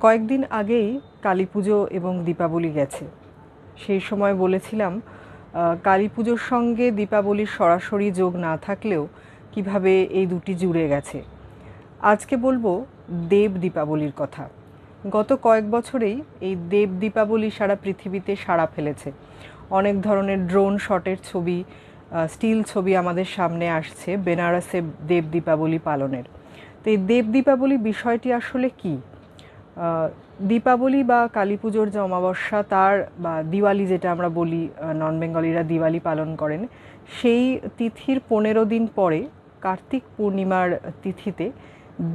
কয়েকদিন আগেই কালী পুজো এবং দীপাবলি গেছে। সেই সময় বলেছিলাম কালী পুজোর সঙ্গে দীপাবলির সরাসরি যোগ না থাকলেও কিভাবে এই দুটি জুড়ে গেছে। আজকে বলবো দেব দীপাবলির কথা। গত কয়েক বছরেই এই দেব দীপাবলি সারা পৃথিবীতে সাড়া ফেলেছে। অনেক ধরনের ড্রোন শটের ছবি, স্টিল ছবি আমাদের সামনে আসছে বেনারসে দেব দীপাবলি পালনের। তো এই দেব দীপাবলি বিষয়টি আসলে কী? দীপাবলি বা কালী পুজোর যে অমাবস্যা তার বা দিওয়ালি যেটা আমরা বলি, নন বেঙ্গলিরা দিওয়ালি পালন করেন, সেই তিথির 15 দিন পরে কার্তিক পূর্ণিমার তিথিতে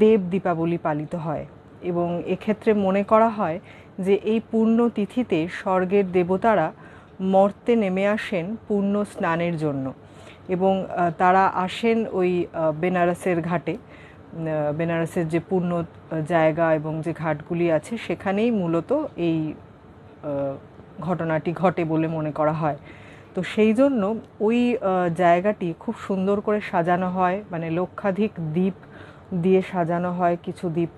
দেব দীপাবলি পালিত হয়। এবং এক্ষেত্রে মনে করা হয় যে এই পূর্ণ তিথিতে স্বর্গের দেবতারা মর্তে নেমে আসেন পূর্ণ স্নানের জন্য এবং তারা আসেন ওই বেনারসের ঘাটে। বেনারসের যে পূর্ণ জায়গা এবং যে ঘাটগুলি আছে সেখানেই মূলত এই ঘটনাটি ঘটে বলে মনে করা হয়। তো সেই জন্য ওই জায়গাটি খুব সুন্দর করে সাজানো হয়, মানে লক্ষাধিক দ্বীপ দিয়ে সাজানো হয়, কিছু দ্বীপ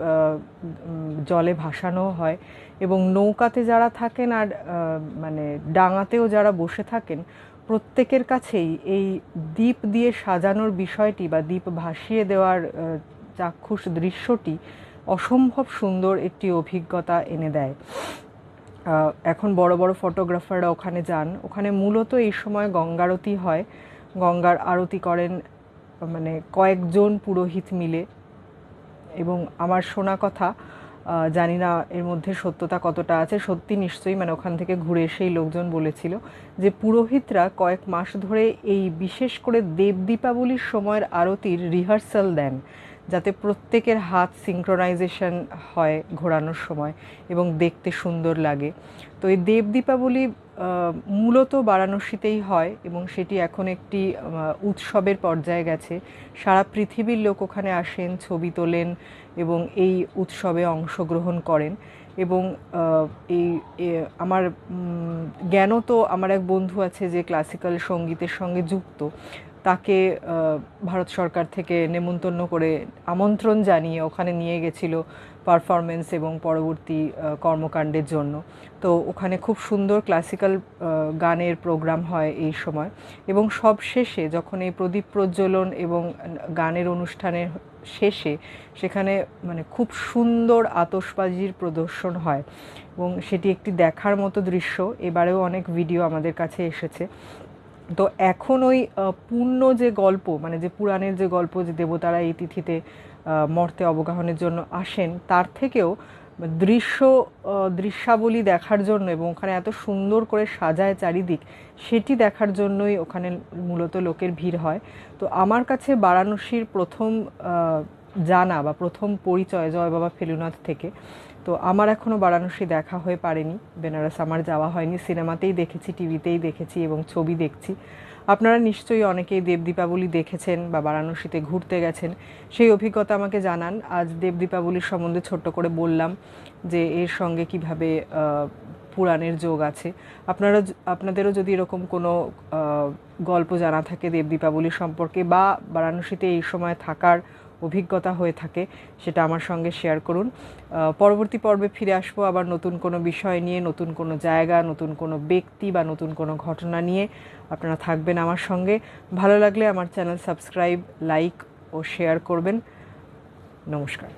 জলে ভাসানো হয় এবং নৌকাতে যারা থাকেন আর মানে ডাঙাতেও যারা বসে থাকেন প্রত্যেকের কাছেই এই দ্বীপ দিয়ে সাজানোর বিষয়টি বা দ্বীপ ভাসিয়ে দেওয়ার চাক্ষুষ দৃশ্যটি অসম্ভব সুন্দর একটি অভিজ্ঞতা এনে দেয়। এখন বড় বড় ফটোগ্রাফাররা ওখানে যান। ওখানে মূলত এই সময় গঙ্গারতি হয়, গঙ্গার আরতি করেন মানে কয়েকজন পুরোহিত মিলে। এবং আমার শোনা কথা, জানি না এর মধ্যে সত্যতা কতটা আছে, সত্যি নিশ্চয়ই, মানে ওখান থেকে ঘুরে এসেই লোকজন বলেছিল যে পুরোহিতরা কয়েক মাস ধরে এই বিশেষ করে দেব দীপাবলির সময়ের আরতির রিহার্সাল দেন, যাতে প্রত্যেকের হাত সিঙ্ক্রোনাইজেশন হয় ঘোরানোর সময় এবং দেখতে সুন্দর লাগে। তো এই দেব দীপাবলি মূলত বারাণসীতেই হয় এবং সেটি এখন একটি উৎসবের পর্যায়ে গেছে। সারা পৃথিবীর লোক ওখানে আসেন, ছবি তোলেন এবং এই উৎসবে অংশগ্রহণ করেন। এবং এই আমার জ্ঞানত আমার এক বন্ধু আছে যে ক্লাসিক্যাল সঙ্গীতের সঙ্গে যুক্ত, তাকে ভারত সরকার থেকে নেমন্তন্ন করে আমন্ত্রণ জানিয়ে ওখানে নিয়ে গেছিল পারফরমেন্স এবং পরবর্তী কর্মকাণ্ডের জন্য। তো ওখানে খুব সুন্দর ক্লাসিক্যাল গানের প্রোগ্রাম হয় এই সময়। এবং সব শেষে যখন এই প্রদীপ প্রজ্বলন এবং গানের অনুষ্ঠানের শেষে সেখানে মানে খুব সুন্দর আতশবাজির প্রদর্শন হয় এবং সেটি একটি দেখার মতো দৃশ্য। এবারেও অনেক ভিডিও আমাদের কাছে এসেছে। তো এখন ওই পূর্ণ যে গল্প, মানে যে পুরাণের যে গল্প যে দেবতারা এই তিথিতে মর্তে অবগাহনের জন্য আসেন, তার থেকেও দৃশ্যাবলী দেখার জন্য এবং ওখানে এত সুন্দর করে সাজায় চারিদিক, সেটি দেখার জন্যই ওখানে মূলত লোকের ভিড় হয়। তো আমার কাছে বারাণসীর প্রথম জানা বা প্রথম পরিচয় জয় বাবা ফেলুনাথ থেকে। তো আমার এখনও বারাণসী দেখা হয়ে পারেনি, বেনারস আমার যাওয়া হয়নি, সিনেমাতেই দেখেছি, টিভিতেই দেখেছি এবং ছবি দেখছি। আপনারা নিশ্চয়ই অনেকেই দেব দীপাবলি দেখেছেন বা বারাণসীতে ঘুরতে গেছেন, সেই অভিজ্ঞতা আমাকে জানান। আজ দেব দীপাবলির সম্বন্ধে ছোট্ট করে বললাম যে এর সঙ্গে কিভাবে পুরাণের যোগ আছে। আপনাদেরও যদি এরকম কোনো গল্প জানা থাকে দেব দীপাবলি সম্পর্কে বা বারাণসীতে এই সময় থাকার অভিজ্ঞতা হয়ে থাকে, সেটা আমার সঙ্গে শেয়ার করুন। পরবর্তী পর্বে ফিরে আসবো আবার নতুন কোনো বিষয় নিয়ে, নতুন কোনো জায়গা, নতুন কোনো ব্যক্তি বা নতুন কোনো ঘটনা নিয়ে। আপনারা থাকবেন আমার সঙ্গে। ভালো লাগলে আমার চ্যানেল সাবস্ক্রাইব, লাইক ও শেয়ার করবেন। নমস্কার।